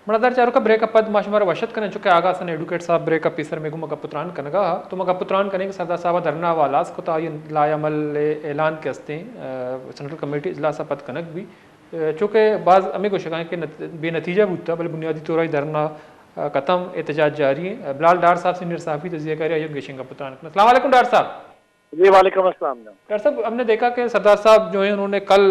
मणदार चारों का ब्रेकअप पद माशमार वशत कने चुके आगा सन एडवोकेट साहब ब्रेकअप पीसर मेगु मगा पुत्रान कनगा तो मगा पुत्रान कने के सरदार साहब धरना वालास को तायन लायामल ऐलान के हस्ते सेंट्रल कमेटी इजलास पद कनक भी चूँकि बाज अमी को शिकायत के बेनतीजा भूता बल बुनियादी तौर पर धरना खत्म एहतजाज जारी है। बिलाल डार साहब सीनियर साहबी तजिया कार्य आयोग गेशिंग का पुत्रान अस्सलाम वालेकुम डार साहब। जी वालेकुम अस्सलाम। डॉक्टर साहब हमने देखा कि सरदार साहब जो है उन्होंने कल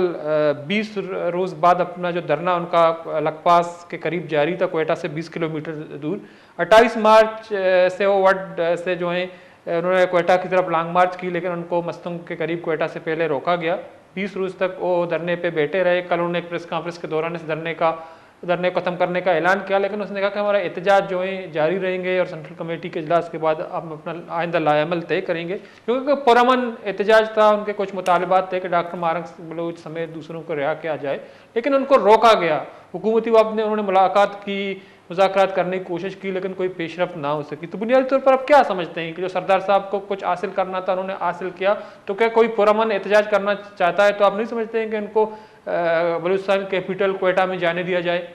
20 रोज़ बाद अपना जो धरना उनका लखपास के करीब जारी था, कोयटा से 20 किलोमीटर दूर 28 मार्च से वो वर्ड से जो है उन्होंने कोयटा की तरफ लॉन्ग मार्च की, लेकिन उनको मस्तंग के करीब कोयटा से पहले रोका गया। 20 रोज़ तक वो धरने पे बैठे रहे। कल उन्होंने एक प्रेस कॉन्फ्रेंस के दौरान इस धरने को खत्म करने का ऐलान किया, लेकिन उसने कहा कि हमारा एहतजाज जो है जारी रहेंगे और सेंट्रल कमेटी के इजलास के बाद हम अपना आइंदा लायामल तय करेंगे, क्योंकि पुरअमन एहतजाज था। उनके कुछ मुतालबात थे कि डॉक्टर मारक बलूच समेत दूसरों को रिहा किया जाए, लेकिन उनको रोका गया। हुकूमती वफ़द ने उन्होंने मुलाकात की, मुज़ाकरात करने की कोशिश की, लेकिन कोई पेशरफ ना हो सकी। तो बुनियादी तौर पर आप क्या समझते हैं कि जो सरदार साहब को कुछ हासिल करना था उन्होंने हासिल किया, तो क्या कोई पुरअमन एहतजाज करना चाहता है तो आप नहीं समझते हैं कि उनको बलूचिस्तान कैपिटल कोयटा में जाने दिया जाए?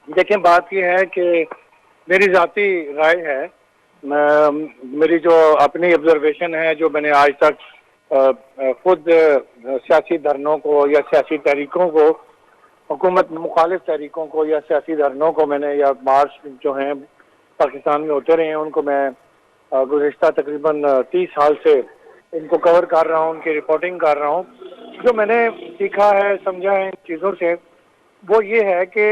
देखिए, बात यह है कि मेरी जाती राय है, मेरी जो अपनी ऑब्जर्वेशन है, जो मैंने आज तक खुद सियासी धरनों को या सियासी तहरीकों को, हुकूमत मुखालिफ तहरीकों को या सियासी धरनों को मैंने, या मार्च जो हैं पाकिस्तान में होते रहे हैं, उनको मैं गुज़िश्ता तकरीबन 30 साल से इनको कवर कर रहा हूँ, उनकी रिपोर्टिंग कर रहा हूँ। जो मैंने सीखा है, समझा है इन चीज़ों से, वो ये है कि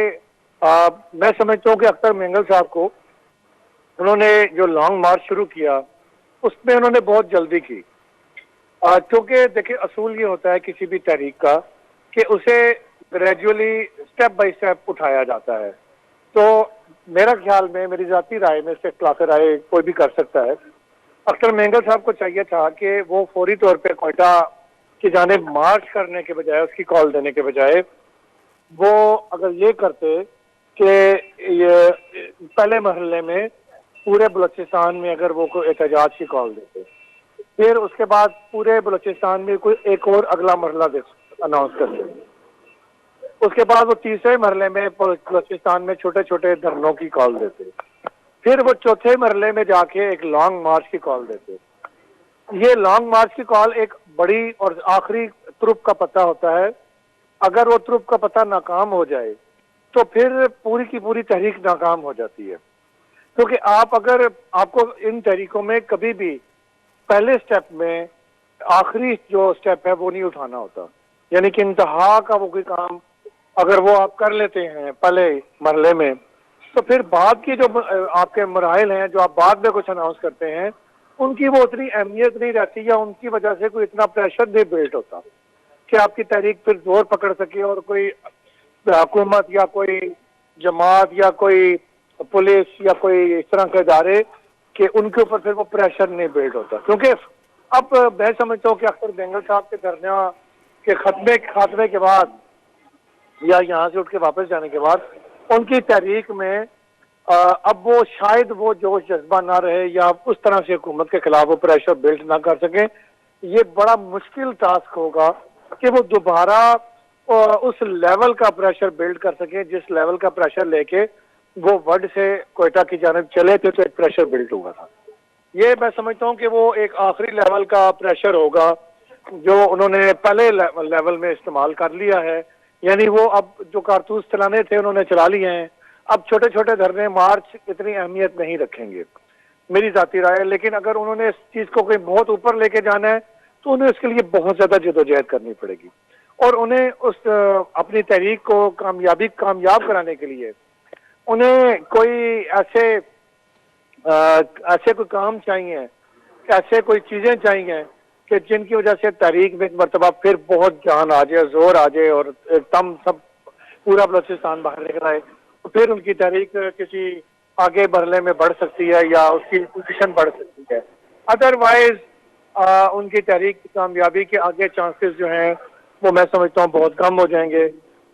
मैं समझता हूँ कि अख्तर मेंगल साहब को उन्होंने जो लॉन्ग मार्च शुरू किया उसमें उन्होंने बहुत जल्दी की, क्योंकि देखिए असूल ये होता है किसी भी तहरीक का कि उसे ग्रेजुअली स्टेप बाय स्टेप उठाया जाता है। तो मेरा ख्याल में, मेरी जाती राय में, इससे इख्तिलाफ राय कोई भी कर सकता है, अख्तर मेंगल साहब को चाहिए था कि वो फौरी तौर पे कोयटा की जानिब मार्च करने के बजाय, उसकी कॉल देने के बजाय, वो अगर ये करते कि ये पहले मरहले में पूरे बलूचिस्तान में अगर वो कोई एहतजाज की कॉल देते, फिर उसके बाद पूरे बलूचिस्तान में कोई एक और अगला मरहला अनाउंस करते, उसके बाद वो तीसरे मरहले में बलूचिस्तान में छोटे छोटे धरनों की कॉल देते, फिर वो चौथे मरहले में जाके एक लॉन्ग मार्च की कॉल देते। ये लॉन्ग मार्च की कॉल एक बड़ी और आखिरी तुरुप का पता होता है। अगर वो तुरुप का पता नाकाम हो जाए तो फिर पूरी की पूरी तहरीक नाकाम हो जाती है, क्योंकि अगर आपको इन तहरीकों में कभी भी पहले स्टेप में आखिरी जो स्टेप है वो नहीं उठाना होता, यानी कि इंतहा का वो कोई काम अगर वो आप कर लेते हैं पहले मरहले में, तो फिर बाद की जो आपके मराइल हैं, जो आप बाद में कुछ अनाउंस करते हैं, उनकी वो उतनी अहमियत नहीं रहती, या उनकी वजह से कोई इतना प्रेशर नहीं बिल्ड होता कि आपकी तहरीक फिर जोर पकड़ सके और कोई हुकूमत या कोई जमात या कोई पुलिस या कोई इस तरह के इदारे कि उनके ऊपर फिर वो प्रेशर नहीं बिल्ड होता। क्योंकि अब मैं समझता हूँ कि अख्तर मेंगल साहब के धरना के खात्मे के बाद या यहाँ से उठ के वापस जाने के बाद उनकी तहरीक में अब वो शायद वो जोश जज्बा ना रहे, या उस तरह से हुकूमत के खिलाफ वो प्रेशर बिल्ड ना कर सके। ये बड़ा मुश्किल टास्क होगा कि वो दोबारा उस लेवल का प्रेशर बिल्ड कर सके जिस लेवल का प्रेशर लेके वो वर्ड से कोयटा की जानिब चले थे, तो एक प्रेशर बिल्ड हुआ था। ये मैं समझता हूँ कि वो एक आखिरी लेवल का प्रेशर होगा जो उन्होंने पहले लेवल में इस्तेमाल कर लिया है, यानी वो अब जो कारतूस चलाने थे उन्होंने चला लिए हैं। अब छोटे छोटे धरने मार्च इतनी अहमियत नहीं रखेंगे, मेरी जाती राय है। लेकिन अगर उन्होंने इस चीज़ को कोई बहुत ऊपर लेके जाना है तो उन्हें उसके लिए बहुत ज़्यादा जदोजहद करनी पड़ेगी, और उन्हें उस अपनी तहरीक को कामयाब कराने के लिए उन्हें कोई ऐसे कोई काम चाहिए, ऐसे कोई चीज़ें चाहिए कि जिनकी वजह से तहरीक में एक मरतबा फिर बहुत जान आ जाए, जोर आ जाए, और एकदम सब पूरा बलूचिस्तान बाहर निकल आए, तो फिर उनकी तहरीक किसी आगे बढ़ने में बढ़ सकती है या उसकी पोजीशन बढ़ सकती है। अदरवाइज उनकी तहरीक की कामयाबी के आगे चांसेस जो हैं वो मैं समझता हूँ बहुत कम हो जाएंगे।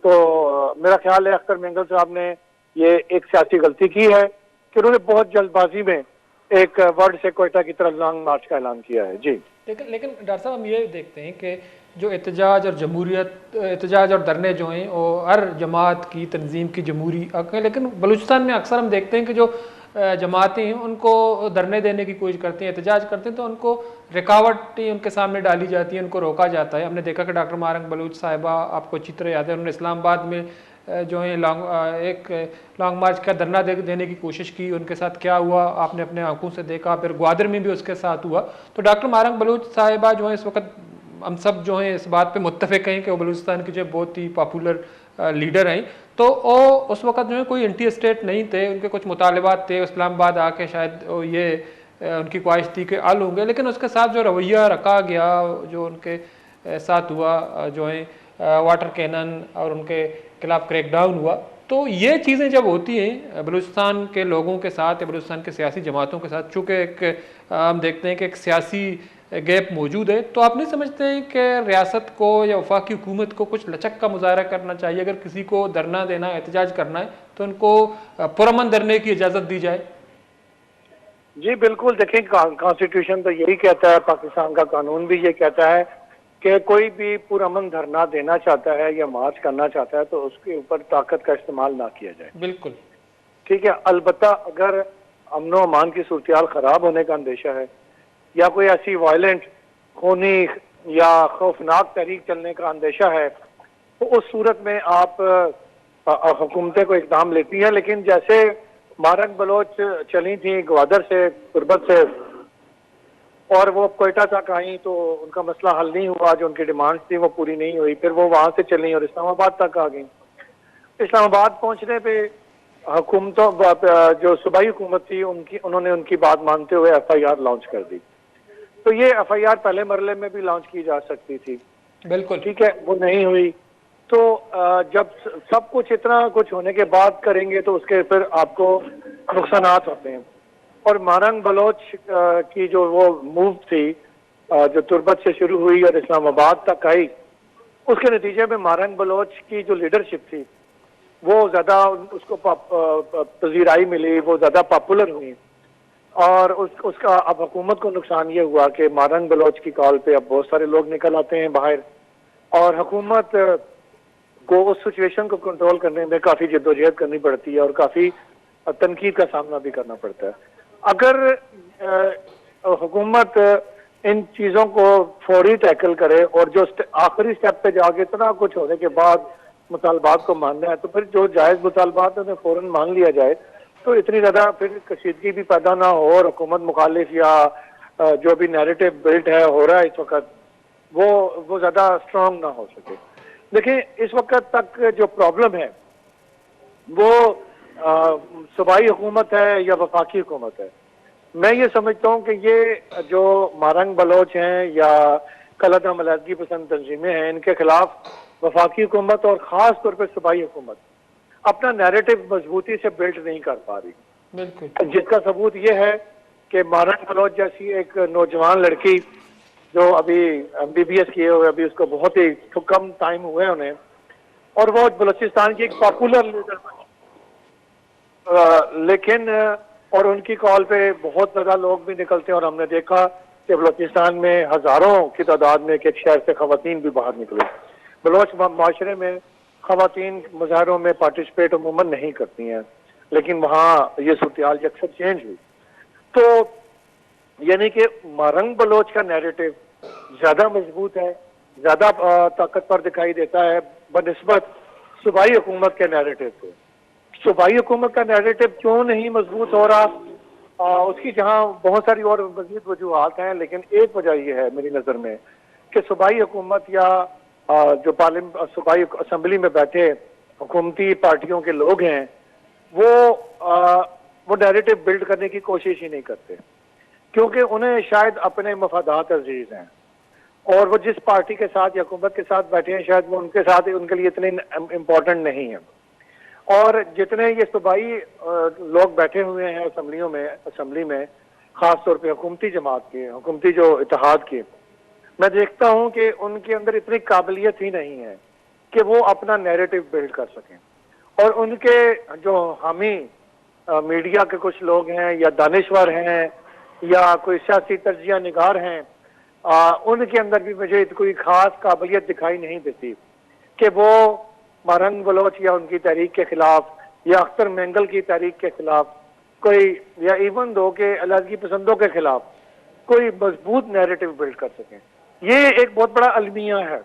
तो मेरा ख्याल है अख्तर मेंगल साहब ने ये एक सियासी गलती की है कि उन्होंने बहुत जल्दबाजी में एक वर्ड से कोयटा की तरफ लॉन्ग मार्च का ऐलान किया है। जी। लेकिन लेकिन डॉक्टर साहब हम ये देखते हैं कि जो एहतजाज और जमहूरियत, एहतजाज और धरने जो हैं वो हर जमात की तंजीम की जमहूरी हक है, लेकिन बलूचिस्तान में अक्सर हम देखते हैं कि जो जमातें हैं उनको धरने देने की कोशिश करती हैं, एहतजाज करते हैं तो उनको रुकावटें उनके सामने डाली जाती हैं, उनको रोका जाता है। हमने देखा कि डॉक्टर मारंग बलूच साहिबा, आपको चित्र याद है, उन्होंने इस्लामाबाद में जो है एक लॉन्ग मार्च का धरना देने की कोशिश की, उनके साथ क्या हुआ आपने अपने आंखों से देखा। फिर ग्वादर में भी उसके साथ हुआ। तो डॉक्टर मारंग बलूच साहिबा जो है इस वक्त हम सब जो हैं इस बात पे मुत्तफिक हैं कि वो बलूचिस्तान के जो बहुत ही पॉपुलर लीडर हैं। तो वो उस वक्त जो है कोई एंटी स्टेट नहीं थे, उनके कुछ मुतालबात थे, इस्लामाबाद आके शायद ये उनकी ख्वाहिश थी कि हल होंगे, लेकिन उसके साथ जो रवैया रखा गया, जो उनके साथ हुआ, जो है वाटर कैनन और उनके खिलाफ क्रैकडाउन हुआ। तो ये चीज़ें जब होती हैं बलूचिस्तान के लोगों के साथ या बलूचिस्तान के सियासी जमातों के साथ, चूँकि एक हम देखते हैं कि एक सियासी गैप मौजूद है, तो आप नहीं समझते हैं कि रियासत को या वफाकी हुकूमत को कुछ लचक का मुजाहरा करना चाहिए? अगर किसी को धरना देना, एहतजाज करना है तो उनको पुरअमन धरने की इजाज़त दी जाए। जी बिल्कुल, देखिए कॉन्स्टिट्यूशन तो यही कहता है, पाकिस्तान का कानून भी ये कहता है कि कोई भी पुरअमन धरना देना चाहता है या मार्च करना चाहता है तो उसके ऊपर ताकत का इस्तेमाल ना किया जाए। बिल्कुल ठीक है। अलबत्ता अगर अमन व अमान की सूरत खराब होने का अंदेशा है या कोई ऐसी वायलेंट, खूनी या खौफनाक तहरीक चलने का अंदेशा है तो उस सूरत में आप हुकूमतें को इकदाम लेती हैं। लेकिन जैसे मारंग बलोच चली थी ग्वादर से, तुर्बत से, और वो कोयटा तक आई तो उनका मसला हल नहीं हुआ, जो उनकी डिमांड थी वो पूरी नहीं हुई, फिर वो वहां से चली और इस्लामाबाद तक आ गई। इस्लामाबाद पहुंचने पे हुकूमतों, जो सूबाई हुकूमत थी उन्होंने उनकी बात मानते हुए FIR लॉन्च कर दी। तो ये FIR पहले मरले में भी लॉन्च की जा सकती थी, बिल्कुल ठीक है, वो नहीं हुई। तो जब सब कुछ इतना कुछ होने के बाद करेंगे तो उसके फिर आपको नुकसानात होते हैं। और मारंग बलोच की जो वो मूव थी जो तुर्बत से शुरू हुई और इस्लामाबाद तक आई, उसके नतीजे में मारंग बलोच की जो लीडरशिप थी वो ज्यादा उसको पजीराई मिली, वो ज्यादा पॉपुलर हुई। और उसका अब हुकूमत को नुकसान ये हुआ कि मारंग बलोच की कॉल पे अब बहुत सारे लोग निकल आते हैं बाहर, और हुकूमत को उस सिचुएशन को कंट्रोल करने में काफी जद्दोजहद करनी पड़ती है और काफी तनकीद का सामना भी करना पड़ता है। अगर हुकूमत इन चीजों को फौरी टैकल करे और जो आखिरी स्टेप पे जाके इतना कुछ होने के बाद मुतालबात को मानना है तो फिर जो जायज मुतालबात है उन्हें फौरन मान लिया जाए, तो इतनी ज्यादा फिर कशीदगी भी पैदा ना हो और हुकूमत मुखालिफ या जो भी नैरेटिव बिल्ड है हो रहा है इस वक्त वो ज्यादा स्ट्रांग ना हो सके। देखिए इस वक्त तक जो प्रॉब्लम है वो सूबाई हुकूमत है या वफाकी हुकूमत है। मैं ये समझता हूँ कि ये जो मारंग बलोच हैं या कलअदम अलहदगी पसंद तंजीमें हैं, इनके खिलाफ वफाकी हुकूमत और खास तौर पर सूबाई हुकूमत अपना नैरेटिव मजबूती से बिल्ड नहीं कर पा रही। बिल्कुल जिसका सबूत ये है कि मारंग बलोच जैसी एक नौजवान लड़की जो अभी MBBS किए हुए, अभी उसको बहुत ही कम टाइम हुए उन्हें, और वो बलूचिस्तान की एक पॉपुलर लीडर बनी, लेकिन और उनकी कॉल पे बहुत ज्यादा लोग भी निकलते हैं और हमने देखा कि बलूचिस्तान में हजारों की तादाद में एक शहर से खवातीन भी बाहर निकले। बलोच माशरे में खवातीन मुजाहरों में पार्टिसिपेट अमूमन नहीं करती हैं, लेकिन वहाँ ये सूरत अक्सर चेंज हुई। तो यानी कि मारंग बलोच का नैरेटिव ज्यादा मजबूत है, ज्यादा ताकतवर दिखाई देता है बनिस्बत सूबाई हुकूमत के नैरेटिव को। सूबाई हुकूमत का नैरेटिव क्यों नहीं मजबूत हो रहा, उसकी जहाँ बहुत सारी और मजीद वजूहात हैं, लेकिन एक वजह यह है मेरी नज़र में कि सूबाई हुकूमत या जो सूबाई असम्बली में बैठे हुकूमती पार्टियों के लोग हैं वो नैरेटिव बिल्ड करने की कोशिश ही नहीं करते, क्योंकि उन्हें शायद अपने मफादात अजीज हैं और वो जिस पार्टी के साथ या हुकूमत के साथ बैठे हैं शायद वो उनके साथ उनके लिए इतने इम्पोर्टेंट नहीं है। और जितने ये सूबाई लोग बैठे हुए हैं असम्बली में खास तौर पे हुकूमती जमात के, हुकूमती जो इत्तेहाद के, मैं देखता हूं कि उनके अंदर इतनी काबिलियत ही नहीं है कि वो अपना नैरेटिव बिल्ड कर सकें। और उनके जो हामी मीडिया के कुछ लोग हैं या दानिश्वर हैं या कोई सियासी तज्जिया निगार हैं, उनके अंदर भी मुझे कोई खास काबिलियत दिखाई नहीं देती कि वो मारंग बलोच या उनकी तहरीक के खिलाफ या अख्तर मेंगल की तहरीक के खिलाफ कोई, या इवन दो के अलहदगी पसंदों के खिलाफ कोई मजबूत नैरेटिव बिल्ड कर सकें। ये एक बहुत बड़ा अलमिया है।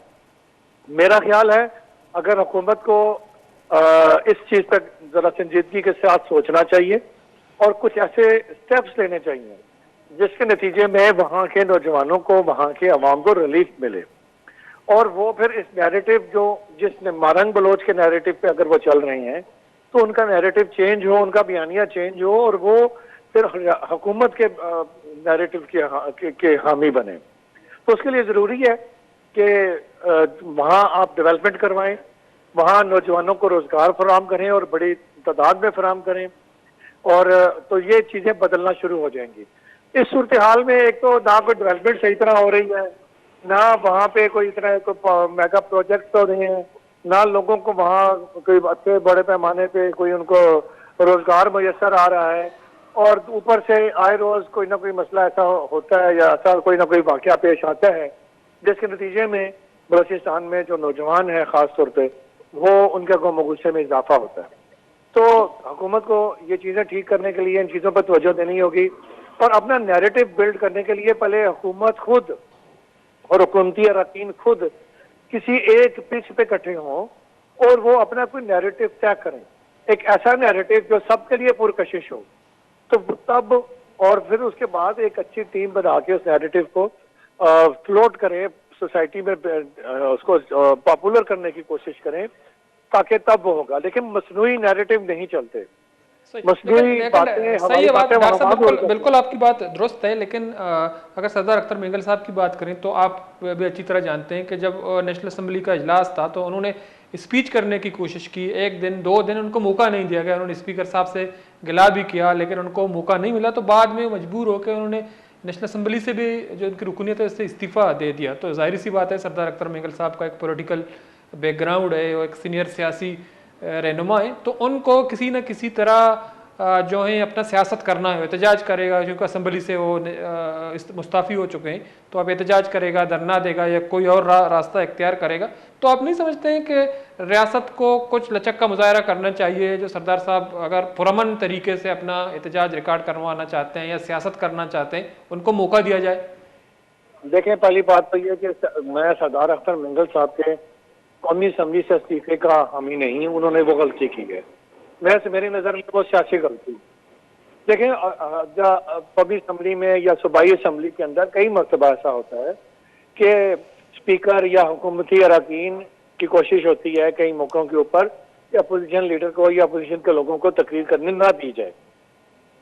मेरा ख्याल है अगर हुकूमत को इस चीज पर जरा संजीदगी के साथ सोचना चाहिए और कुछ ऐसे स्टेप्स लेने चाहिए जिसके नतीजे में वहां के नौजवानों को, वहां के अवाम को रिलीफ मिले, और वो फिर इस नैरेटिव जो जिसने मारंग बलोच के नैरेटिव पे अगर वो चल रहे हैं तो उनका नैरेटिव चेंज हो, उनका बयानिया चेंज हो और वो फिर हुकूमत के नैरेटिव के हामी बने। तो उसके लिए जरूरी है कि वहाँ आप डेवलपमेंट करवाएं, वहाँ नौजवानों को रोजगार फराम करें और बड़ी तादाद में फराम करें, और तो ये चीजें बदलना शुरू हो जाएंगी। इस सूरत हाल में एक तो ना कोई डेवलपमेंट सही तरह हो रही है, ना वहाँ पे कोई इतना कोई मेगा प्रोजेक्ट हो रहे हैं, ना लोगों को वहाँ कोई अच्छे बड़े पैमाने पे कोई उनको रोजगार मुयसर आ रहा है, और ऊपर से आए रोज कोई ना कोई मसला ऐसा होता है या ऐसा कोई ना कोई वाकया पेश आता है जिसके नतीजे में बलूचिस्तान में जो नौजवान है खास तौर पे वो उनके गम गुस्से में इजाफा होता है। तो हुकूमत को ये चीजें ठीक करने के लिए इन चीजों पर तवज्जो देनी होगी और अपना नैरेटिव बिल्ड करने के लिए पहले हुकूमत खुद और हुकूमती अरकान खुद किसी एक पिच पे इकट्ठे हों और वो अपना कोई नैरेटिव तय करें, एक ऐसा नैरेटिव जो सबके लिए पुरकशिश हो, तो तब और फिर उसके बाद एक अच्छी टीम बना के उस नैरेटिव को फ्लोट करें, सोसाइटी में उसको पॉपुलर करने की कोशिश करें, ताकि तब वो होगा। लेकिन मसनूई नैरेटिव नहीं चलते, मसनूई बातें, सही है बात डॉक्टर साहब, बिल्कुल आपकी बात दुरुस्त है। लेकिन अगर सरदार अख्तर मेंगल साहब की बात करें तो आप भी अच्छी तरह जानते हैं कि जब नेशनल असम्बली का इजलास था तो उन्होंने स्पीच करने की कोशिश की, एक दिन 2 दिन उनको मौका नहीं दिया गया, उन्होंने स्पीकर साहब से गिला भी किया लेकिन उनको मौका नहीं मिला, तो बाद में मजबूर होकर उन्होंने नेशनल असम्बली से भी जो उनकी रुकनीत है उससे इस्तीफ़ा दे दिया। तो जाहिर सी बात है सरदार अख्तर मेंगल साहब का एक पॉलिटिकल बैकग्राउंड है, वो एक सीनियर सियासी रहनुमा है, तो उनको किसी न किसी तरह जो है अपना सियासत करना है, एहतजाज करेगा, क्योंकि असम्बली से वो मुस्ताफ़ी हो चुके हैं, तो अब एहतजाज करेगा, धरना देगा या कोई और रास्ता इख्तियार करेगा। तो आप नहीं समझते हैं कि रियासत को कुछ लचक का मुजाहरा करना चाहिए, जो सरदार साहब अगर पुरअमन तरीके से अपना एहतजाज रिकॉर्ड करवाना चाहते हैं या सियासत करना चाहते हैं, उनको मौका दिया जाए? देखें, पहली बात तो ये कि मैं सरदार अख्तर मेंगल साहब के कौमी असम्बली से इस्तीफे का हामी नहीं, उन्होंने वो गलती की है, मेरी नज़र में वो सियासी गलती। देखें, पब्लिक असम्बली में या सूबाई असम्बली के अंदर कई मरतबा ऐसा होता है कि स्पीकर या हुकूमती अरकान की कोशिश होती है कई मौक़ों के ऊपर कि अपोजिशन लीडर को या अपोजिशन के लोगों को तकरीर करने ना दी जाए,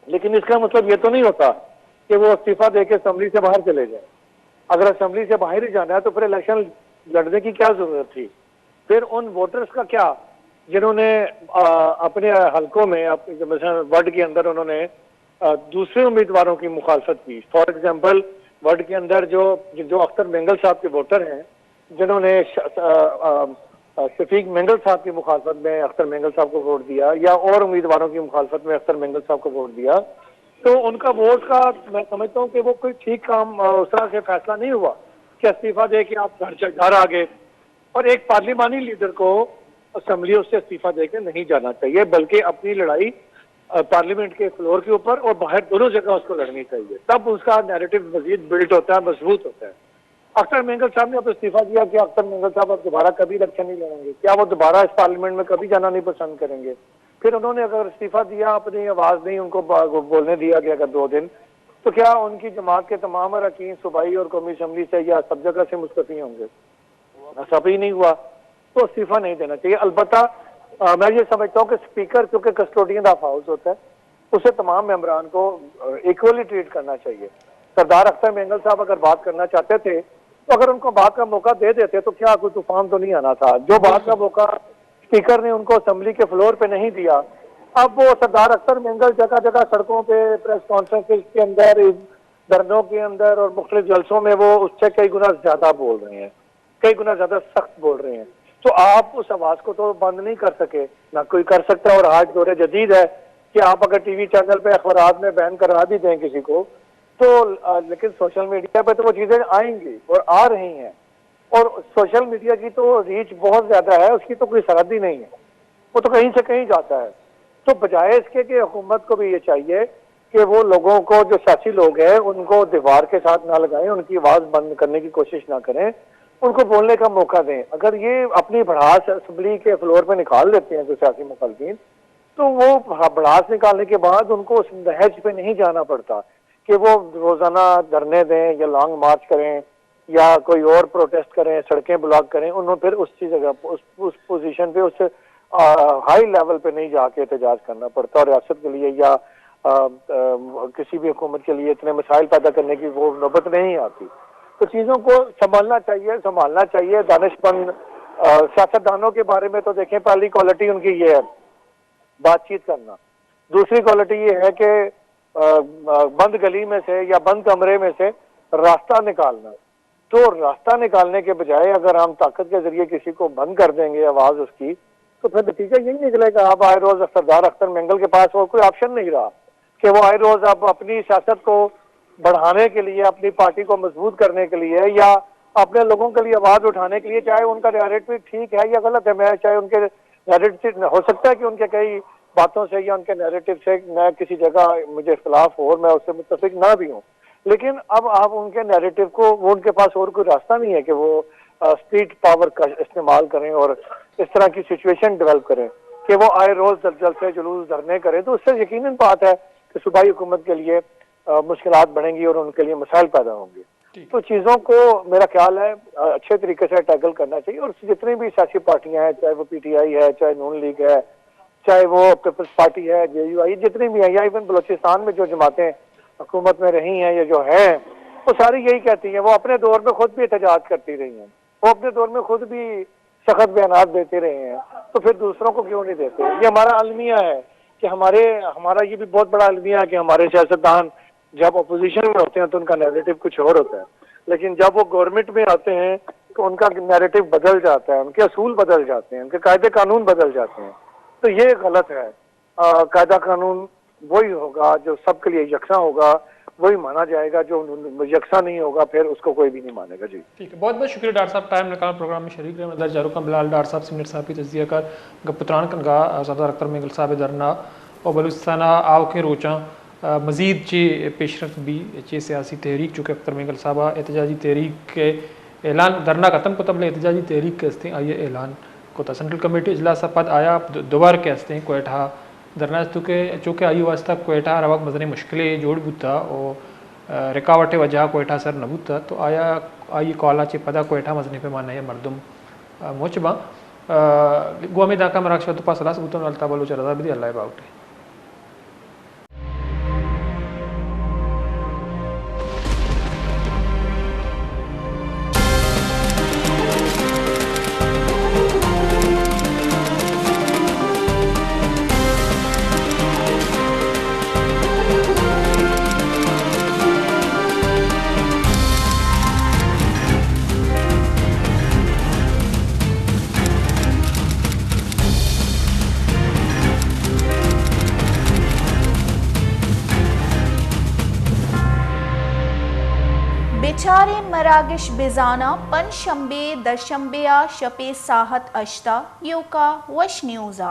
लेकिन इसका मतलब ये तो नहीं होता कि वो इस्तीफा दे के असम्बली से बाहर चले जाए। अगर असम्बली से बाहर ही जाना है तो फिर इलेक्शन लड़ने की क्या जरूरत थी? फिर उन वोटर्स का क्या जिन्होंने अपने हलकों में वर्ड के अंदर उन्होंने दूसरे उम्मीदवारों की मुखालफत की। फॉर एग्जांपल वर्ड के अंदर जो अख्तर मेंगल साहब के वोटर हैं जिन्होंने शफीक मेंगल साहब की मुखालफत में अख्तर मेंगल साहब को वोट दिया या और उम्मीदवारों की मुखालफत में अख्तर मेंगल साहब को वोट दिया, तो उनका वोट का मैं समझता हूँ कि वो कोई ठीक काम उस तरह से फैसला नहीं हुआ कि इस्तीफा दे के आप घर आ गए। और एक पार्लिमानी लीडर को असम्बलियों से इस्तीफा देकर नहीं जाना चाहिए, बल्कि अपनी लड़ाई पार्लियामेंट के फ्लोर के ऊपर और बाहर दोनों जगह उसको लड़नी चाहिए, तब उसका नैरेटिव मजीद बिल्ड होता है, मजबूत होता है। अख्तर मेंगल साहब ने अब इस्तीफा दिया कि अख्तर मेंगल साहब अब दोबारा कभी इलेक्शन नहीं लड़ेंगे, क्या वो दोबारा इस पार्लियामेंट में कभी जाना नहीं पसंद करेंगे? फिर उन्होंने अगर इस्तीफा दिया, अपनी आवाज नहीं उनको बोलने दिया गया अगर 2 दिन, तो क्या उनकी जमात के तमाम अरकान सूबाई और कौमी असम्बली से या सब जगह से मुस्तफी होंगे? ऐसा भी नहीं हुआ, तो इस्तीफा नहीं देना चाहिए। अलबत्ता मैं ये समझता हूँ कि स्पीकर क्योंकि कस्टोडियन ऑफ हाउस होता है, उसे तमाम मेंबरान को इक्वली ट्रीट करना चाहिए। सरदार अख्तर मेंगल साहब अगर बात करना चाहते थे तो अगर उनको बात का मौका दे देते तो क्या कोई तूफान तो नहीं आना था। जो बात का मौका स्पीकर ने उनको असेंबली के फ्लोर पे नहीं दिया, अब वो सरदार अख्तर मेंगल जगह जगह सड़कों पे, प्रेस कॉन्फ्रेंस के अंदर, धरनों के अंदर और मुख्तलिफ जलसों में वो उससे कई गुना ज्यादा बोल रहे हैं, कई गुना ज्यादा सख्त बोल रहे हैं। तो आप उस आवाज को तो बंद नहीं कर सके, ना कोई कर सकता। और आज दौरे जदीद है कि आप अगर टीवी चैनल पे अखबारात में बैन करा भी दें किसी को, तो लेकिन सोशल मीडिया पे तो वो चीजें आएंगी और आ रही हैं, और सोशल मीडिया की तो रीच बहुत ज्यादा है, उसकी तो कोई सरहद ही नहीं है, वो तो कहीं से कहीं जाता है। तो बजाय इसके कि हुकूमत को भी ये चाहिए कि वो लोगों को, जो सियासी लोग हैं, उनको दीवार के साथ ना लगाएं, उनकी आवाज बंद करने की कोशिश ना करें, उनको बोलने का मौका दें। अगर ये अपनी भड़ास असेंबली के फ्लोर पे निकाल लेते हैं जो सियासी मुखालफिन, तो वो भड़ास निकालने के बाद उनको उस नहज पे नहीं जाना पड़ता कि वो रोजाना धरने दें या लॉन्ग मार्च करें या कोई और प्रोटेस्ट करें, सड़कें ब्लॉक करें। उन्होंने फिर उसी जगह उस पोजीशन पे, उस हाई लेवल पे नहीं जाके एहतजाज करना पड़ता, और रियासत के लिए या किसी भी हुकूमत के लिए इतने मसाइल पैदा करने की वो नौबत नहीं आती। तो चीजों को संभालना चाहिए। दानिशमंद सियासतदानों के बारे में तो देखें, पहली क्वालिटी उनकी ये है बातचीत करना, दूसरी क्वालिटी ये है कि बंद गली में से या बंद कमरे में से रास्ता निकालना। तो रास्ता निकालने के बजाय अगर हम ताकत के जरिए किसी को बंद कर देंगे आवाज उसकी, तो फिर नतीजा यही निकलेगा। अब आए रोज सरदार अख्तर मेंगल के पास और कोई ऑप्शन नहीं रहा कि वो आए रोज अब अपनी सियासत को बढ़ाने के लिए, अपनी पार्टी को मजबूत करने के लिए या अपने लोगों के लिए आवाज उठाने के लिए, चाहे उनका नैरेटिव ठीक है या गलत है, मैं चाहे उनके नैरेटिव हो सकता है कि उनके कई बातों से या उनके नैरेटिव से मैं किसी जगह मुझे इख्तिलाफ हो और मैं उससे मुत्तफिक ना भी हूँ, लेकिन अब आप उनके नैरेटिव को, वो उनके पास और कोई रास्ता नहीं है कि वो स्ट्रीट पावर का इस्तेमाल करें और इस तरह की सिचुएशन डेवलप करें कि वो आए रोज जलसे जुलूस धरने करें। तो उससे यकीनन बात है कि सूबाई हुकूमत के लिए मुश्किलात बढ़ेंगी और उनके लिए मसाइल पैदा होंगे। तो चीजों को मेरा ख्याल है अच्छे तरीके से टैकल करना चाहिए, और जितनी भी सियासी पार्टियां हैं, चाहे वो पीटीआई है, चाहे नून लीग है, चाहे वो पीपल्स पार्टी है, जेयूआई, जितनी भी है, या इवन बलोचिस्तान में जो जमातें हुकूमत में रही हैं या जो है, वो सारी यही कहती हैं। वो अपने दौर में खुद भी एहतजाज करती रही हैं, वो अपने दौर में खुद भी सख्त बयानात देते रहे हैं, तो फिर दूसरों को क्यों नहीं देते? ये हमारा अलमिया है कि हमारा ये भी बहुत बड़ा अलमिया है कि हमारे सियासतदान जब अपोजिशन में होते हैं तो उनका नैरेटिव कुछ और होता है, लेकिन जब वो गवर्नमेंट में आते हैं तो उनका नैरेटिव बदल जाता है, उनके असूल बदल जाते हैं, उनके कायदे कानून बदल जाते हैं। तो ये गलत है। कायदा कानून वही होगा जो सबके लिए यकसा होगा, वही माना जाएगा। जो यकसा नहीं होगा फिर उसको कोई भी नहीं मानेगा। जी ठीक है, बहुत बहुत शुक्रिया डॉक्टर साहब, टाइम निकाल प्रोग्राम में शरीक रहे। मतलब जारूक बिलाल डॉक्टर साहब सीनियर साहब की तजिया कर गपुत्रान कनगा सरदार अख्तर मेंगल साहब दरना और बलूचिस्तान आओ के रोचा मजीद ची पेशरफ भी ची सियासी तहरीक चूँकि अख्तर मेंगल साहब एहतजाजी तहरीक के ऐलान धरना खत्म को तबले एहतजाजी तहरीक के हस्ते आइए ऐलान को सेंट्रल कमेटी इजलास पद आया दोबारा के हस्ते कोयटा धरना चूँकि आई वास्ता कोयटा रवाक मजने मुश्किलें जोड़ बुता और रिकावटें वजह कोयटा सर नबूता तो आया आई कॉला चे पदा कोयटा मजने पे माना है मरदम मोचबा गुआमी दाका मराक्ष तो पास लास बुतन अलता बलोच रजा भी अल्लाह बाउटे। बेचारे मरागिश बेजाना पन शंबे दशंबेया शपे साहत अश्ता योका वश न्यूज़ा।